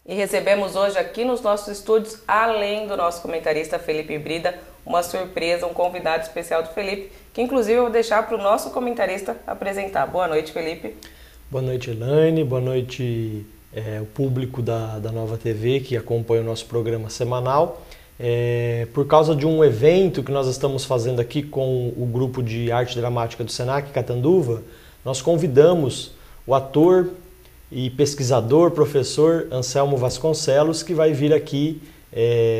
E recebemos hoje aqui nos nossos estúdios, além do nosso comentarista Felipe Brida, uma surpresa, um convidado especial do Felipe, que inclusive eu vou deixar para o nosso comentarista apresentar. Boa noite, Felipe. Boa noite, Elaine. Boa noite, o público da Nova TV que acompanha o nosso programa semanal. Por causa de um evento que nós estamos fazendo aqui com o grupo de arte dramática do Senac Catanduva, nós convidamos o ator e pesquisador, professor Anselmo Vasconcelos, que vai vir aqui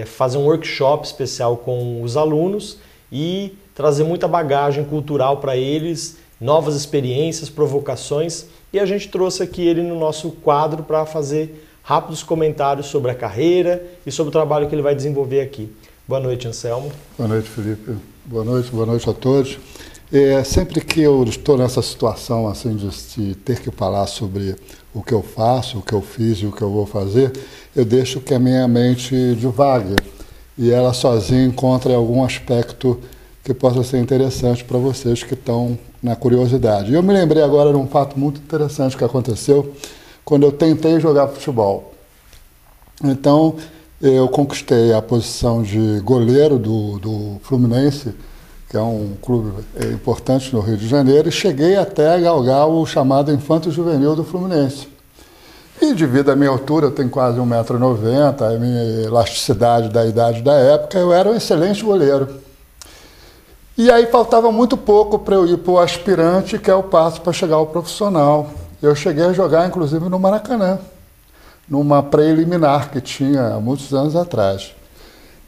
fazer um workshop especial com os alunos e trazer muita bagagem cultural para eles, novas experiências, provocações. E a gente trouxe aqui ele no nosso quadro para fazer rápidos comentários sobre a carreira e sobre o trabalho que ele vai desenvolver aqui. Boa noite, Anselmo. Boa noite, Felipe. Boa noite a todos. Sempre que eu estou nessa situação assim de ter que falar sobre o que eu faço, o que eu fiz e o que eu vou fazer, eu deixo que a minha mente divague e ela sozinha encontre algum aspecto que possa ser interessante para vocês que estão na curiosidade. Eu me lembrei agora de um fato muito interessante que aconteceu quando eu tentei jogar futebol. Então, eu conquistei a posição de goleiro do Fluminense, que é um clube importante no Rio de Janeiro, e cheguei até a galgar o chamado Infanto Juvenil do Fluminense. E devido à minha altura, eu tenho quase 1,90 m, a minha elasticidade da idade da época, eu era um excelente goleiro. E aí faltava muito pouco para eu ir para o aspirante, que é o passo para chegar ao profissional. Eu cheguei a jogar, inclusive, no Maracanã, numa preliminar que tinha há muitos anos atrás.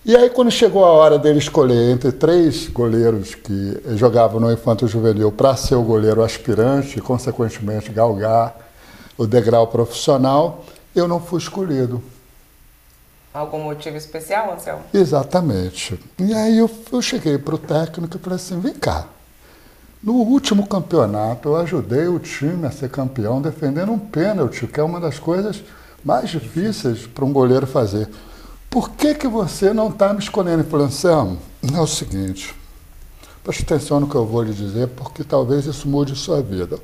E aí, quando chegou a hora dele escolher entre 3 goleiros que jogavam no Infanto Juvenil para ser o goleiro aspirante e, consequentemente, galgar o degrau profissional, eu não fui escolhido. Algum motivo especial, Anselmo? Exatamente. E aí eu cheguei para o técnico e falei assim, vem cá, no último campeonato eu ajudei o time a ser campeão defendendo um pênalti, que é uma das coisas mais difíceis para um goleiro fazer. Por que você não está me escolhendo? Ele falou, Anselmo, é o seguinte, preste atenção no que eu vou lhe dizer, porque talvez isso mude sua vida.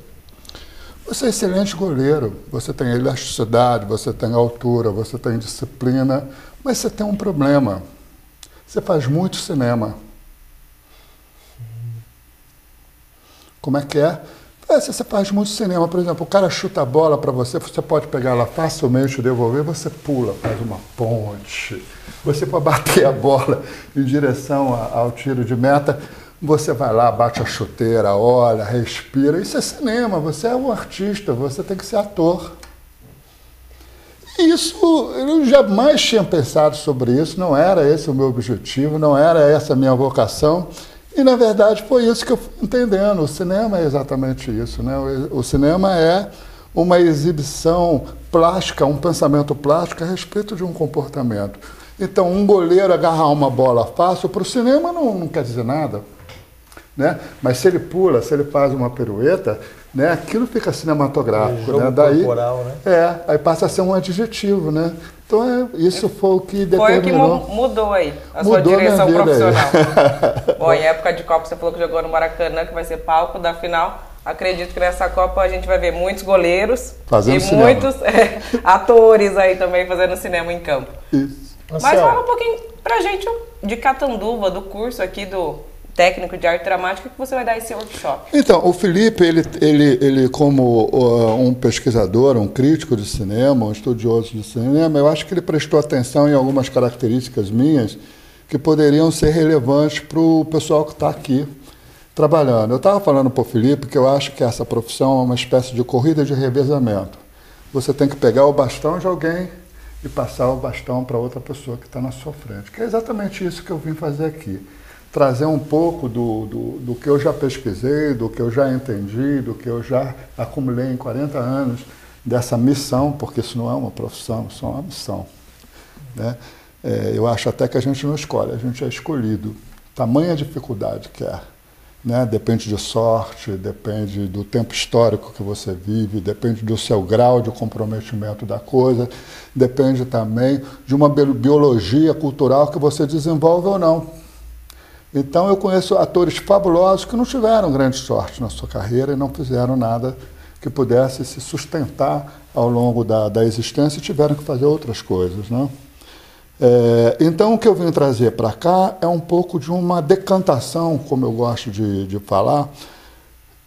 Você é excelente goleiro, você tem elasticidade, você tem altura, você tem disciplina, mas você tem um problema. Você faz muito cinema. Como é que é? Você faz muito cinema, por exemplo, o cara chuta a bola para você, você pode pegar ela facilmente e devolver, você pula, faz uma ponte. Você pode bater a bola em direção ao tiro de meta, você vai lá, bate a chuteira, olha, respira. Isso é cinema, você é um artista, você tem que ser ator. Isso, eu jamais tinha pensado sobre isso, não era esse o meu objetivo, não era essa a minha vocação. E, na verdade, foi isso que eu fui entendendo. O cinema é exatamente isso, né? O cinema é uma exibição plástica, um pensamento plástico a respeito de um comportamento. Então, um goleiro agarrar uma bola fácil, para o cinema não quer dizer nada, né? Mas se ele pula, se ele faz uma pirueta, né? Aquilo fica cinematográfico. Jogo, né? Daí, corporal, né? aí passa a ser um adjetivo, né? Então, isso foi o que Foi determinou. o que mudou aí, a sua direção profissional. Bom, em época de Copa, você falou que jogou no Maracanã, que vai ser palco da final. Acredito que nessa Copa a gente vai ver muitos goleiros fazendo e cinema. Muitos atores aí também fazendo cinema em campo. Isso. Mas fala um pouquinho pra gente de Catanduva, do curso aqui do técnico de arte dramática, que você vai dar esse workshop. Então, o Felipe, ele como um pesquisador, um crítico de cinema, um estudioso de cinema, eu acho que ele prestou atenção em algumas características minhas que poderiam ser relevantes para o pessoal que está aqui trabalhando. Eu estava falando para o Felipe que eu acho que essa profissão é uma espécie de corrida de revezamento. Você tem que pegar o bastão de alguém e passar o bastão para outra pessoa que está na sua frente, que é exatamente isso que eu vim fazer aqui. Trazer um pouco do que eu já pesquisei, do que eu já entendi, do que eu já acumulei em 40 anos dessa missão, porque isso não é uma profissão, isso é uma missão, né? Eu acho até que a gente não escolhe, a gente é escolhido. Tamanha dificuldade que é, né? Depende de sorte, depende do tempo histórico que você vive, depende do seu grau de comprometimento da coisa, depende também de uma biologia cultural que você desenvolve ou não. Então, eu conheço atores fabulosos que não tiveram grande sorte na sua carreira e não fizeram nada que pudesse se sustentar ao longo da existência e tiveram que fazer outras coisas, né? Então, o que eu vim trazer para cá é um pouco de uma decantação, como eu gosto de falar,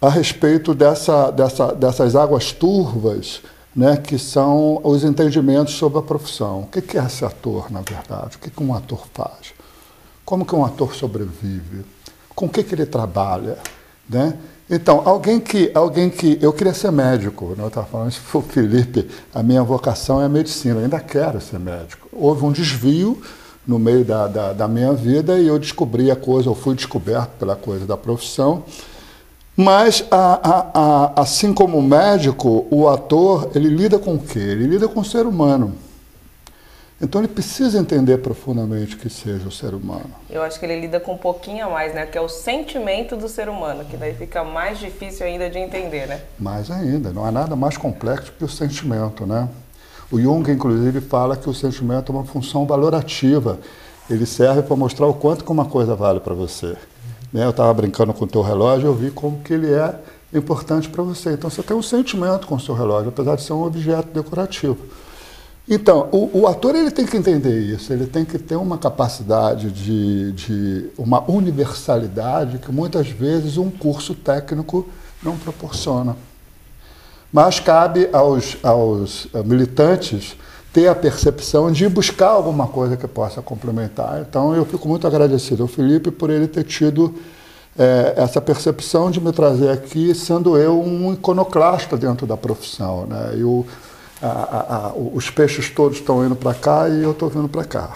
a respeito dessas águas turvas, né, que são os entendimentos sobre a profissão. O que é ser ator, na verdade? O que um ator faz? Como que um ator sobrevive? Com o que ele trabalha? Né? Então, alguém que... Eu queria ser médico, né? Eu estava falando isso para o Felipe, a minha vocação é a medicina, eu ainda quero ser médico. Houve um desvio no meio da minha vida e eu descobri a coisa, eu fui descoberto pela coisa da profissão. Mas, assim como o médico, o ator, ele lida com o quê? Ele lida com o ser humano. Então ele precisa entender profundamente que seja o ser humano. Eu acho que ele lida com um pouquinho a mais, né? Que é o sentimento do ser humano, que daí fica mais difícil ainda de entender, né? Mais ainda, não há nada mais complexo que o sentimento, né? O Jung, inclusive, fala que o sentimento é uma função valorativa. Ele serve para mostrar o quanto que uma coisa vale para você. Eu estava brincando com o teu relógio, eu vi como que ele é importante para você. Então você tem um sentimento com o seu relógio, apesar de ser um objeto decorativo. Então, o ator ele tem que entender isso, ele tem que ter uma capacidade uma universalidade que muitas vezes um curso técnico não proporciona. Mas cabe aos militantes ter a percepção de buscar alguma coisa que possa complementar. Então, eu fico muito agradecido ao Felipe por ele ter tido essa percepção de me trazer aqui, sendo eu um iconoclasta dentro da profissão, né? Os peixes todos estão indo para cá e eu estou vindo para cá.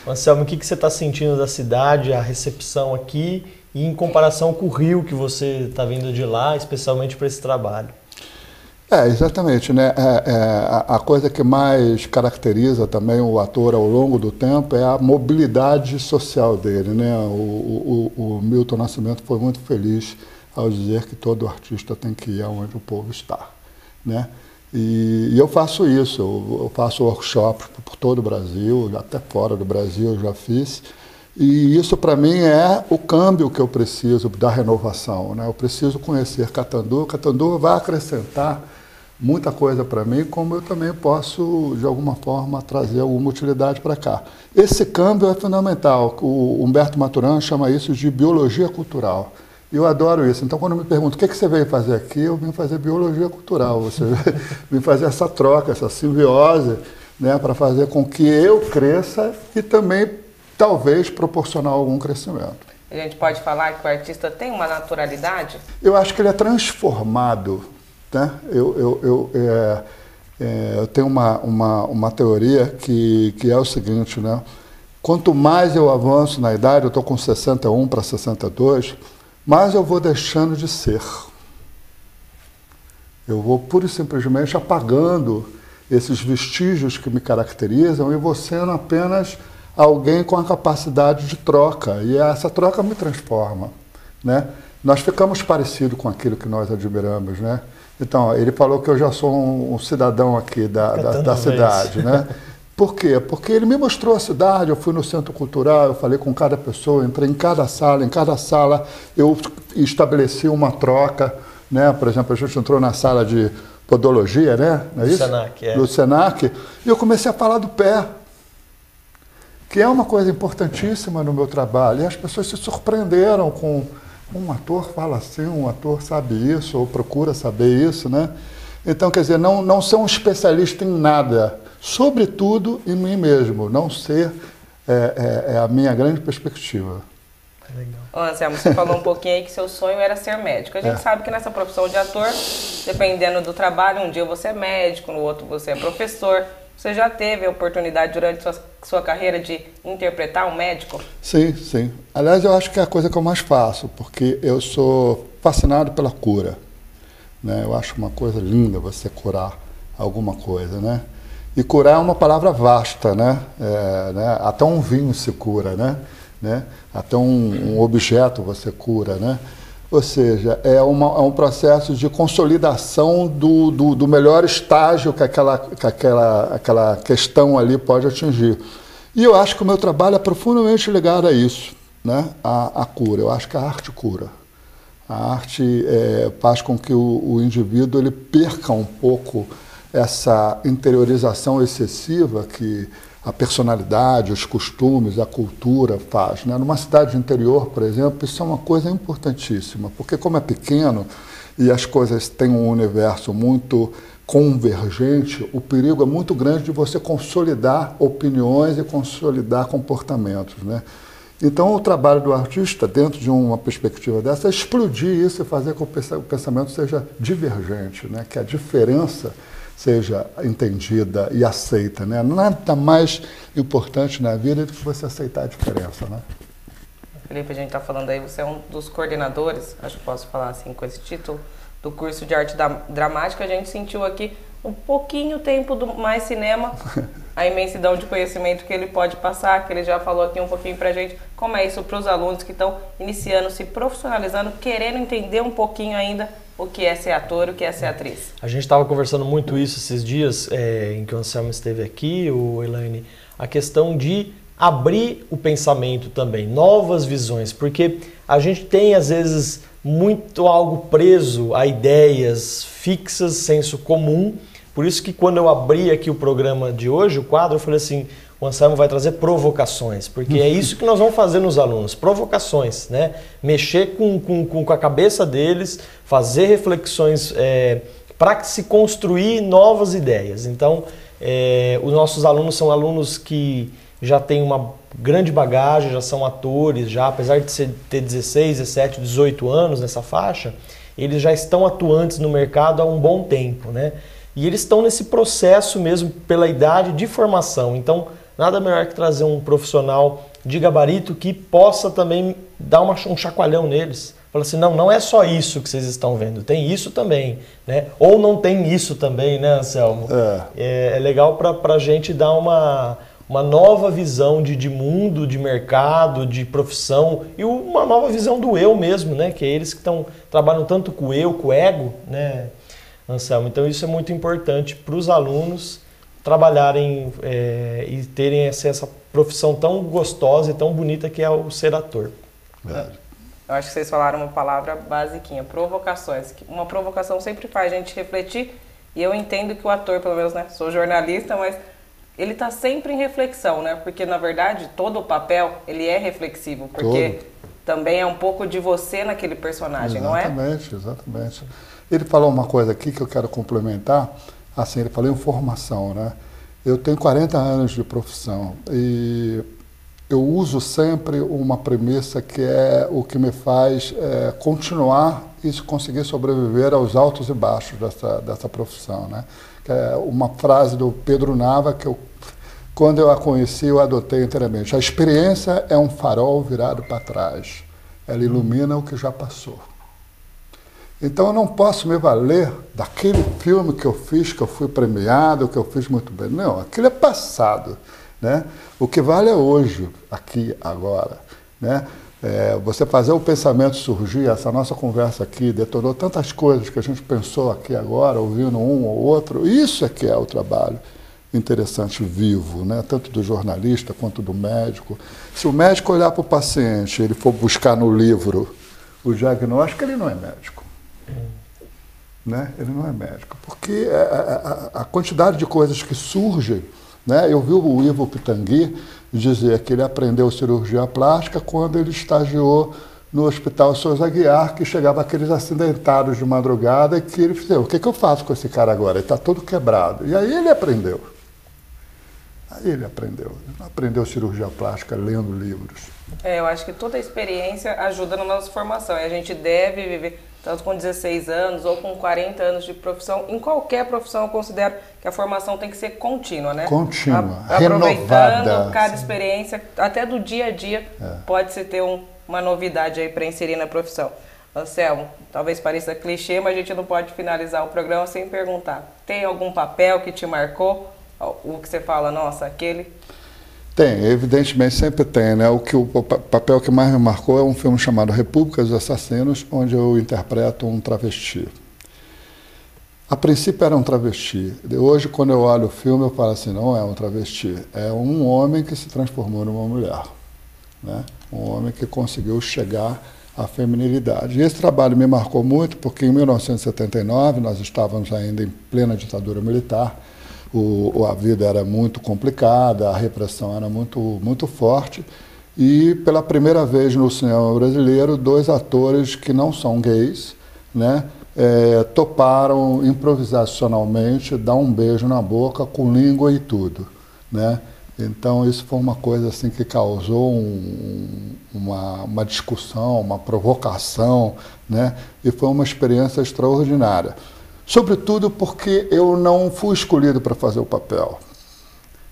Anselmo, o que você está sentindo da cidade, a recepção aqui e em comparação com o Rio que você está vindo de lá, especialmente para esse trabalho? Exatamente, né? A coisa que mais caracteriza também o ator ao longo do tempo é a mobilidade social dele, né? O Milton Nascimento foi muito feliz ao dizer que todo artista tem que ir aonde o povo está, né? E eu faço isso, eu faço workshops por todo o Brasil, até fora do Brasil eu já fiz, e isso para mim é o câmbio que eu preciso da renovação, né? Eu preciso conhecer Catanduva, Catanduva vai acrescentar muita coisa para mim, como eu também posso, de alguma forma, trazer alguma utilidade para cá. Esse câmbio é fundamental, o Humberto Maturana chama isso de biologia cultural. Eu adoro isso. Então, quando me perguntam o que você veio fazer aqui, eu vim fazer biologia cultural. Você vim fazer essa troca, essa simbiose, né, para fazer com que eu cresça e também, talvez, proporcionar algum crescimento. A gente pode falar que o artista tem uma naturalidade? Eu acho que ele é transformado, né? Eu tenho uma teoria que é o seguinte, né? Quanto mais eu avanço na idade, eu estou com 61 para 62, mas eu vou deixando de ser. Eu vou pura e simplesmente apagando esses vestígios que me caracterizam e vou sendo apenas alguém com a capacidade de troca. E essa troca me transforma, né? Nós ficamos parecidos com aquilo que nós admiramos, né? Então, ele falou que eu já sou um cidadão aqui da cidade, né? Por quê? Porque ele me mostrou a cidade, eu fui no centro cultural, eu falei com cada pessoa, entrei em cada sala eu estabeleci uma troca, né? Por exemplo, a gente entrou na sala de podologia, né? Não é isso? Senac, do Senac, e eu comecei a falar do pé, que é uma coisa importantíssima no meu trabalho, e as pessoas se surpreenderam com um ator fala assim, um ator sabe isso, ou procura saber isso, né? Então, quer dizer, não ser um especialista em nada, sobretudo em mim mesmo, não ser a minha grande perspectiva. Legal. Anselmo, você falou um pouquinho aí que seu sonho era ser médico. A gente sabe que nessa profissão de ator, dependendo do trabalho, um dia você é médico, no outro você é professor. Você já teve a oportunidade durante sua carreira de interpretar um médico? Sim, sim. Aliás, eu acho que é a coisa que eu mais faço, porque eu sou fascinado pela cura, né? Eu acho uma coisa linda você curar alguma coisa, né? E curar é uma palavra vasta, né? Até um vinho se cura, né? Até um objeto você cura, né? Ou seja, é um processo de consolidação do melhor estágio que aquela questão ali pode atingir. E eu acho que o meu trabalho é profundamente ligado a isso, né? A cura. Eu acho que a arte cura. A arte faz com que o indivíduo ele perca um pouco essa interiorização excessiva que a personalidade, os costumes, a cultura faz, né? Numa cidade interior, por exemplo, isso é uma coisa importantíssima, porque como é pequeno e as coisas têm um universo muito convergente, o perigo é muito grande de você consolidar opiniões e consolidar comportamentos, né? Então, o trabalho do artista, dentro de uma perspectiva dessa, é explodir isso e fazer com que o pensamento seja divergente, né? Que a diferença seja entendida e aceita, né? Nada mais importante na vida do que você aceitar a diferença, né? Felipe, a gente está falando aí, você é um dos coordenadores, acho que posso falar assim com esse título, do curso de arte dramática. A gente sentiu aqui um pouquinho tempo do Mais Cinema, a imensidão de conhecimento que ele pode passar, que ele já falou aqui um pouquinho pra gente, como é isso para os alunos que estão iniciando, se profissionalizando, querendo entender um pouquinho ainda o que é ser ator, o que é ser atriz. A gente estava conversando muito isso esses dias, em que o Anselmo esteve aqui, o Elaine, a questão de abrir o pensamento também, novas visões, porque a gente tem às vezes muito algo preso a ideias fixas, senso comum. Por isso que quando eu abri aqui o programa de hoje, o quadro, eu falei assim, o Anselmo vai trazer provocações, porque é isso que nós vamos fazer nos alunos, provocações, né? Mexer com a cabeça deles, fazer reflexões para se construir novas ideias. Então, os nossos alunos são alunos que já têm uma grande bagagem, já são atores, já apesar de ter 16, 17, 18 anos nessa faixa, eles já estão atuantes no mercado há um bom tempo, né? E eles estão nesse processo mesmo pela idade de formação. Então, nada melhor que trazer um profissional de gabarito que possa também dar um chacoalhão neles. Fala assim, não é só isso que vocês estão vendo, tem isso também, né? Ou não tem isso também, né, Anselmo? É legal para a gente dar uma nova visão de mundo, de mercado, de profissão e uma nova visão do eu mesmo, né? Que é eles que trabalham tanto com o eu, com o ego, né, Anselmo? Então isso é muito importante para os alunos trabalharem e terem essa profissão tão gostosa e tão bonita que é o ser ator. Eu acho que vocês falaram uma palavra basiquinha, provocações. Uma provocação sempre faz a gente refletir e eu entendo que o ator, pelo menos, né, sou jornalista, mas ele está sempre em reflexão, né? Porque, na verdade, todo o papel, ele é reflexivo, porque também é um pouco de você naquele personagem, não é? Exatamente. Ele falou uma coisa aqui que eu quero complementar, assim, ele falou em formação, né? Eu tenho 40 anos de profissão e eu uso sempre uma premissa que é o que me faz continuar e conseguir sobreviver aos altos e baixos dessa profissão, né? Que é uma frase do Pedro Nava que quando eu a conheci, eu adotei inteiramente. A experiência é um farol virado para trás. Ela ilumina o que já passou. Então eu não posso me valer daquele filme que eu fiz, que eu fui premiado, que eu fiz muito bem. Não, aquilo é passado, né? O que vale é hoje, aqui, agora, né? Você fazer o pensamento surgir, essa nossa conversa aqui detonou tantas coisas que a gente pensou aqui agora, ouvindo um ou outro. Isso é que é o trabalho interessante, vivo, né? Tanto do jornalista quanto do médico. Se o médico olhar para o paciente, ele for buscar no livro o diagnóstico, ele não é médico. Né? Ele não é médico, porque a quantidade de coisas que surgem, né? Eu vi o Ivo Pitangui dizer que ele aprendeu cirurgia plástica quando ele estagiou no Hospital Souza Aguiar, que chegava aqueles acidentados de madrugada e que ele disse, o que eu faço com esse cara agora? Ele está todo quebrado. E aí ele aprendeu. Ele não aprendeu cirurgia plástica lendo livros. Eu acho que toda a experiência ajuda na nossa formação e a gente deve viver, tanto com 16 anos ou com 40 anos de profissão, em qualquer profissão eu considero que a formação tem que ser contínua, né? Contínua, aproveitando renovada. cada experiência, até do dia a dia, pode-se ter uma novidade aí para inserir na profissão. Anselmo, talvez pareça clichê, mas a gente não pode finalizar o programa sem perguntar. Tem algum papel que te marcou? O que você fala, nossa, aquele... Tem, evidentemente sempre tem, né? O papel que mais me marcou é um filme chamado República dos Assassinos, onde eu interpreto um travesti. A princípio era um travesti. Hoje, quando eu olho o filme, eu falo assim, não é um travesti, é um homem que se transformou numa mulher, né? Um homem que conseguiu chegar a feminilidade. E esse trabalho me marcou muito porque em 1979 nós estávamos ainda em plena ditadura militar, a vida era muito complicada, a repressão era muito forte e pela primeira vez no cinema brasileiro, 2 atores que não são gays, né, toparam improvisacionalmente dar um beijo na boca com língua e tudo, né? Então isso foi uma coisa assim que causou uma discussão, uma provocação, né? E foi uma experiência extraordinária. Sobretudo porque eu não fui escolhido para fazer o papel.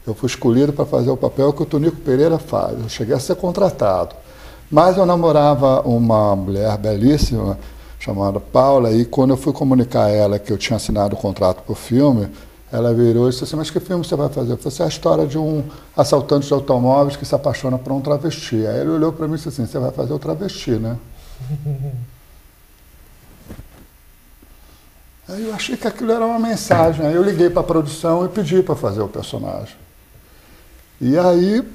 Eu fui escolhido para fazer o papel que o Tonico Pereira faz. Eu cheguei a ser contratado. Mas eu namorava uma mulher belíssima, chamada Paula, e quando eu fui comunicar a ela que eu tinha assinado o contrato para o filme, ela virou e disse assim, mas que filme você vai fazer? Eu falei assim, é a história de um assaltante de automóveis que se apaixona por um travesti. Aí ele olhou para mim e disse assim, você vai fazer o travesti, né? Aí eu achei que aquilo era uma mensagem. Aí eu liguei para a produção e pedi para fazer o personagem. E aí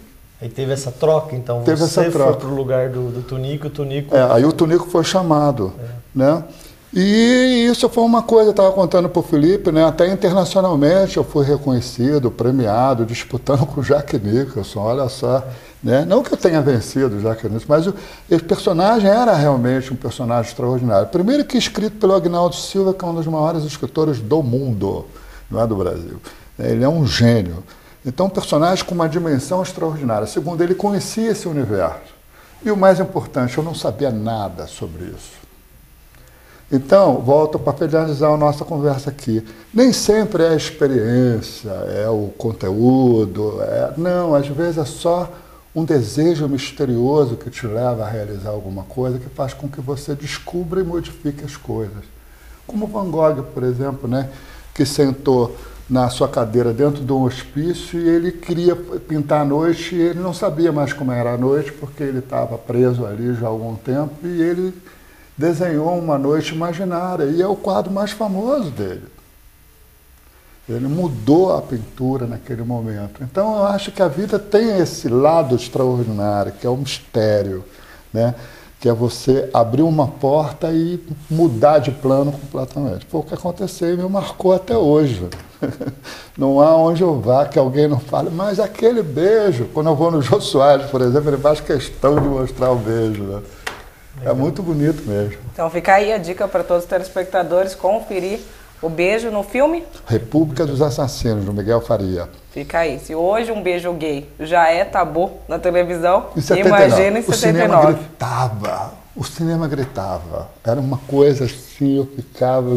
teve essa troca, então você foi para o lugar do Tonico, o Tonico... aí o Tonico foi chamado, né? E isso foi uma coisa, eu estava contando para o Felipe, né? Até internacionalmente eu fui reconhecido, premiado, disputando com o Jack Nicholson, olha só. Né? Não que eu tenha vencido o Jack Nicholson, mas esse personagem era realmente um personagem extraordinário. Primeiro que escrito pelo Agnaldo Silva, que é um dos maiores escritores do mundo, não é do Brasil. Ele é um gênio. Então, um personagem com uma dimensão extraordinária. Segundo, ele conhecia esse universo. E o mais importante, eu não sabia nada sobre isso. Então, volto para finalizar a nossa conversa aqui. Nem sempre é a experiência, é o conteúdo, não, às vezes é só um desejo misterioso que te leva a realizar alguma coisa, que faz com que você descubra e modifique as coisas. Como Van Gogh, por exemplo, né, que sentou na sua cadeira dentro de um hospício e ele queria pintar à noite e ele não sabia mais como era a noite, porque ele estava preso ali já há algum tempo e ele desenhou uma noite imaginária e é o quadro mais famoso dele. Ele mudou a pintura naquele momento. Então eu acho que a vida tem esse lado extraordinário, que é o mistério, né? Que é você abrir uma porta e mudar de plano completamente. Foi o que aconteceu e me marcou até hoje. Não há onde eu vá que alguém não fale, mas aquele beijo, quando eu vou no Jô Soares, por exemplo, ele faz questão de mostrar o beijo, né? É muito bonito mesmo. Então fica aí a dica para todos os telespectadores conferir o beijo no filme República dos Assassinos, do Miguel Faria. Fica aí. Se hoje um beijo gay já é tabu na televisão, em 79, imagina em 79. O cinema gritava. Era uma coisa assim, eu ficava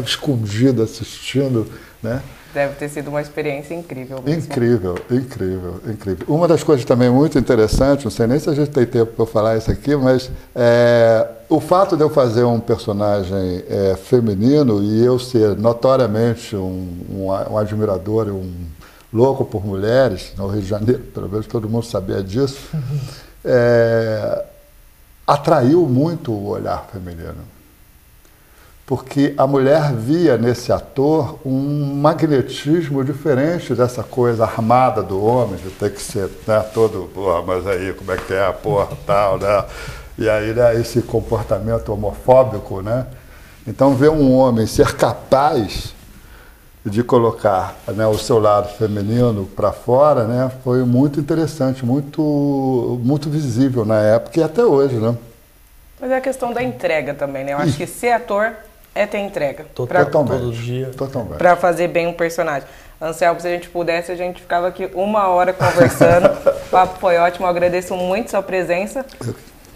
escondido assistindo, né? Deve ter sido uma experiência incrível mesmo. Incrível, incrível, incrível. Uma das coisas também muito interessantes, não sei nem se a gente tem tempo para falar isso aqui, mas o fato de eu fazer um personagem feminino e eu ser notoriamente um admirador, um louco por mulheres, no Rio de Janeiro, pelo menos todo mundo sabia disso, atraiu muito o olhar feminino. Porque a mulher via nesse ator um magnetismo diferente dessa coisa armada do homem, de ter que ser, né, todo, porra, mas aí como é que é, porra, tal, né? E aí, né, esse comportamento homofóbico, né? Então, ver um homem ser capaz de colocar, né, o seu lado feminino para fora, né, foi muito interessante, muito visível na época e até hoje, né? Mas é a questão da entrega também, né? Eu acho que ser ator é ter entrega. Todo dia. Totalmente. Para fazer bem um personagem. Anselmo, se a gente pudesse, a gente ficava aqui 1 hora conversando. O papo foi ótimo, eu agradeço muito sua presença.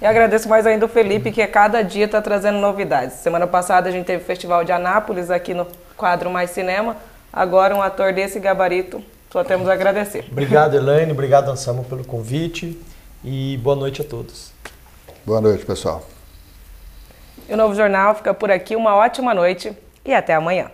E agradeço mais ainda o Felipe, que a cada dia está trazendo novidades. Semana passada a gente teve o Festival de Anápolis aqui no quadro Mais Cinema. Agora um ator desse gabarito, só temos a agradecer. Obrigado, Elaine. Obrigado, Anselmo, pelo convite. E boa noite a todos. Boa noite, pessoal. E o Novo Jornal fica por aqui. Uma ótima noite e até amanhã.